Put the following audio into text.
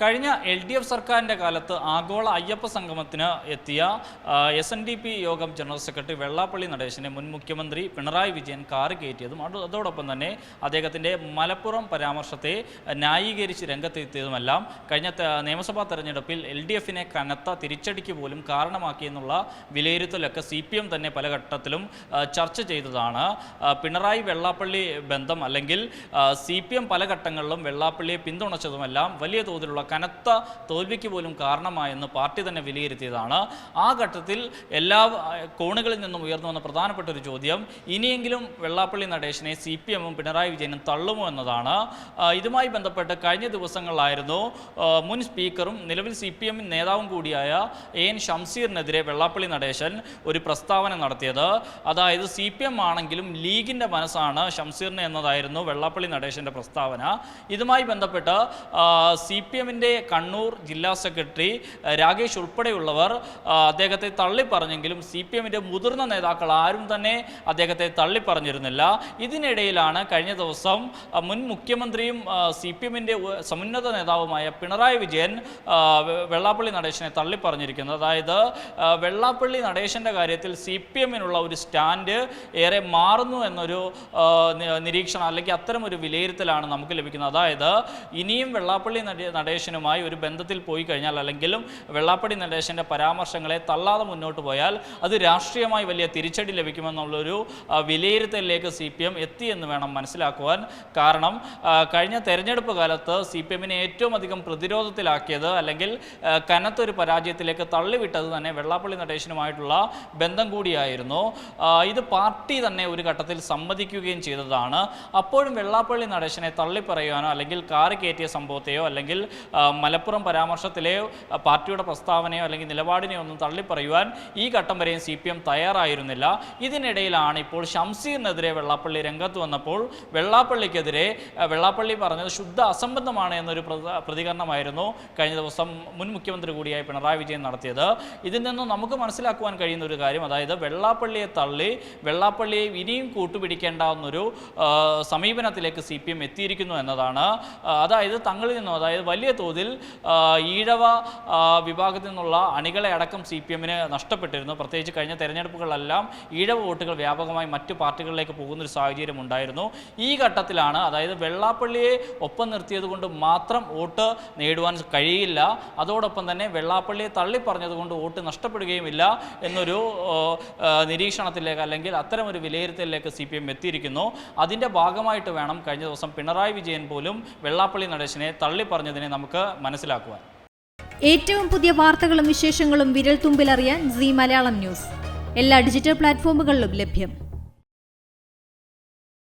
കഴിഞ്ഞ LDF സർക്കാരിൻ്റെ കാലത്ത് ആഗോള അയ്യപ്പ സംഗമത്തിന് എത്തിയ SNDP യോഗം ജനറൽ സെക്രട്ടറി വെള്ളാപ്പള്ളി നടേശനെ മുൻ മുഖ്യമന്ത്രി പിണറായി വിജയൻ കാറ് കയറ്റിയതും അതോടൊപ്പം തന്നെ അദ്ദേഹത്തിൻ്റെ മലപ്പുറം പരാമർശത്തെ ന്യായീകരിച്ച് രംഗത്തെത്തിയതുമെല്ലാം കഴിഞ്ഞ നിയമസഭാ തെരഞ്ഞെടുപ്പിൽ LDFനെ കനത്ത തിരിച്ചടിക്ക് പോലും കാരണമാക്കിയെന്നുള്ള വിലയിരുത്തലൊക്കെ CPM തന്നെ പല ഘട്ടത്തിലും ചർച്ച ചെയ്തതാണ്. പിണറായി വെള്ളാപ്പള്ളി ബന്ധം അല്ലെങ്കിൽ CPM പല ഘട്ടങ്ങളിലും വെള്ളാപ്പള്ളിയെ പിന്തുണച്ചതുമെല്ലാം വലിയ തോതിലുള്ള കനത്ത തോൽവിക്ക് പോലും കാരണമായെന്ന് പാർട്ടി തന്നെ വിലയിരുത്തിയതാണ്. ആ ഘട്ടത്തിൽ എല്ലാ കോണുകളിൽ നിന്നും ഉയർന്നു വന്ന പ്രധാനപ്പെട്ട ഒരു ചോദ്യം, ഇനിയെങ്കിലും വെള്ളാപ്പള്ളി നടേശനെ CPMഉം പിണറായി വിജയനും തള്ളുമോ എന്നതാണ്. ഇതുമായി ബന്ധപ്പെട്ട് കഴിഞ്ഞ ദിവസങ്ങളിലായിരുന്നു മുൻ സ്പീക്കറും നിലവിൽ CPM നേതാവും കൂടിയായ AN ഷംസീറിനെതിരെ വെള്ളാപ്പള്ളി നടേശൻ ഒരു പ്രസ്താവന നടത്തിയത്. അതായത് CPM ആണെങ്കിലും ലീഗിൻ്റെ മനസ്സാണ് ഷംസീറിന് എന്നതായിരുന്നു വെള്ളാപ്പള്ളി നടേശൻ്റെ പ്രസ്താവന. ഇതുമായി ബന്ധപ്പെട്ട് CPMൻ്റെ കണ്ണൂർ ജില്ലാ സെക്രട്ടറി രാകേഷ് ഉൾപ്പെടെയുള്ളവർ അദ്ദേഹത്തെ തള്ളിപ്പറഞ്ഞെങ്കിലും CPMൻ്റെ മുതിർന്ന നേതാക്കൾ ആരും തന്നെ അദ്ദേഹത്തെ തള്ളിപ്പറഞ്ഞിരുന്നില്ല. ഇതിനിടയിലാണ് കഴിഞ്ഞ ദിവസം മുൻ മുഖ്യമന്ത്രിയും CPMൻ്റെ സമുന്നത നേതാവുമായ പിണറായി വിജയൻ വെള്ളാപ്പള്ളി നടേശനെ തള്ളിപ്പറഞ്ഞിരിക്കുന്നത്. അതായത് വെള്ളാപ്പള്ളി നടേശൻ്റെ കാര്യത്തിൽ CPMനുള്ള ഒരു സ്റ്റാൻഡ് ഏറെ മാറുന്നു എന്നൊരു നിരീക്ഷണം അല്ലെങ്കിൽ അത്തരമൊരു വിലയിരുത്തലാണ് നമുക്ക് ലഭിക്കുന്നത്. അതായത് ഇനിയും വെള്ളാപ്പള്ളി നടേശനുമായി ഒരു ബന്ധത്തിൽ പോയി കഴിഞ്ഞാൽ അല്ലെങ്കിലും വെള്ളാപ്പള്ളി നടേശൻ്റെ പരാമർശങ്ങളെ തള്ളാതെ മുന്നോട്ട് പോയാൽ അത് രാഷ്ട്രീയമായി വലിയ തിരിച്ചടി ലഭിക്കുമെന്നുള്ളൊരു വിലയിരുത്തലിലേക്ക് CPM എത്തി എന്ന് വേണം മനസ്സിലാക്കുവാൻ. കാരണം കഴിഞ്ഞ തെരഞ്ഞെടുപ്പ് കാലത്ത് CPMനെ ഏറ്റവും അധികം പ്രതിരോധത്തിലാക്കിയത് അല്ലെങ്കിൽ കനത്തൊരു പരാജയത്തിലേക്ക് തള്ളിവിട്ടത് തന്നെ വെള്ളാപ്പള്ളി നടേശനുമായിട്ടുള്ള ബന്ധം കൂടിയായിരുന്നു. ഇത് പാർട്ടി തന്നെ ഒരു ഘട്ടത്തിൽ സമ്മതിക്കുകയും ചെയ്തതാണ്. അപ്പോഴും വെള്ളാപ്പള്ളി നടേശനെ തള്ളിപ്പറയുവാനോ അല്ലെങ്കിൽ കാറ് കയറ്റിയ സംഭവത്തെയോ അല്ലെങ്കിൽ മലപ്പുറം പരാമർശത്തിലെയോ പാർട്ടിയുടെ പ്രസ്താവനയോ അല്ലെങ്കിൽ നിലപാടിനെയോ ഒന്നും തള്ളിപ്പറയുവാൻ ഈ ഘട്ടം വരെയും CPM തയ്യാറായിരുന്നില്ല. ഇതിനിടയിലാണ് ഇപ്പോൾ ഷംസീറിനെതിരെ വെള്ളാപ്പള്ളി രംഗത്ത് വന്നപ്പോൾ വെള്ളാപ്പള്ളി പറഞ്ഞത് ശുദ്ധ അസംബന്ധമാണ് എന്നൊരു പ്രതികരണമായിരുന്നു കഴിഞ്ഞ ദിവസം മുൻ മുഖ്യമന്ത്രി കൂടിയായ പിണറായി വിജയൻ നടത്തിയത്. ഇതിൽ നിന്നും നമുക്ക് മനസ്സിലാക്കുവാൻ കഴിയുന്ന ഒരു കാര്യം, അതായത് വെള്ളാപ്പള്ളിയെ തള്ളി വെള്ളാപ്പള്ളിയെ ഇനിയും കൂട്ടുപിടിക്കേണ്ടാവുന്നൊരു സമീപനത്തിലേക്ക് CPM എത്തിയിരിക്കുന്നു എന്നതാണ്. അതായത് തങ്ങളിൽ നിന്നും, അതായത് വലിയ തോതിൽ ഈഴവ വിഭാഗത്തിൽ നിന്നുള്ള അണികളെ അടക്കം CPMന് നഷ്ടപ്പെട്ടിരുന്നു. പ്രത്യേകിച്ച് കഴിഞ്ഞ തെരഞ്ഞെടുപ്പുകളിലെല്ലാം ഈഴവ വോട്ടുകൾ വ്യാപകമായി മറ്റു പാർട്ടികളിലേക്ക് പോകുന്നൊരു സാഹചര്യം ഉണ്ടായിരുന്നു. ഈ ഘട്ടത്തിലാണ്, അതായത് വെള്ളാപ്പള്ളിയെ ഒപ്പം നിർത്തിയത് കൊണ്ട് മാത്രം വോട്ട് നേടുവാൻ കഴിയില്ല, അതോടൊപ്പം തന്നെ വെള്ളാപ്പള്ളിയെ തള്ളിപ്പറഞ്ഞതുകൊണ്ട് വോട്ട് നഷ്ടപ്പെടുകയുമില്ല എന്നൊരു നിരീക്ഷണത്തിലേക്ക് അല്ലെങ്കിൽ അത്തരമൊരു വിലയിരുത്തലിലേക്ക് CPM എത്തിയിരിക്കുന്നു. അതിൻ്റെ ഭാഗമായിട്ട് വേണം കഴിഞ്ഞ ദിവസം പിണറായി വിജയൻ പോലും വെള്ളാപ്പള്ളി നടേശനെ തള്ളിപ്പറഞ്ഞതിനെ നമുക്ക് മനസ്സിലാക്കുവാൻ. ഏറ്റവും പുതിയ വാർത്തകളും വിശേഷങ്ങളും വിരൽ തുമ്പിലറിയാൻ Zee മലയാളം ന്യൂസ് എല്ലാ ഡിജിറ്റൽ പ്ലാറ്റ്ഫോമുകളിലും ലഭ്യം.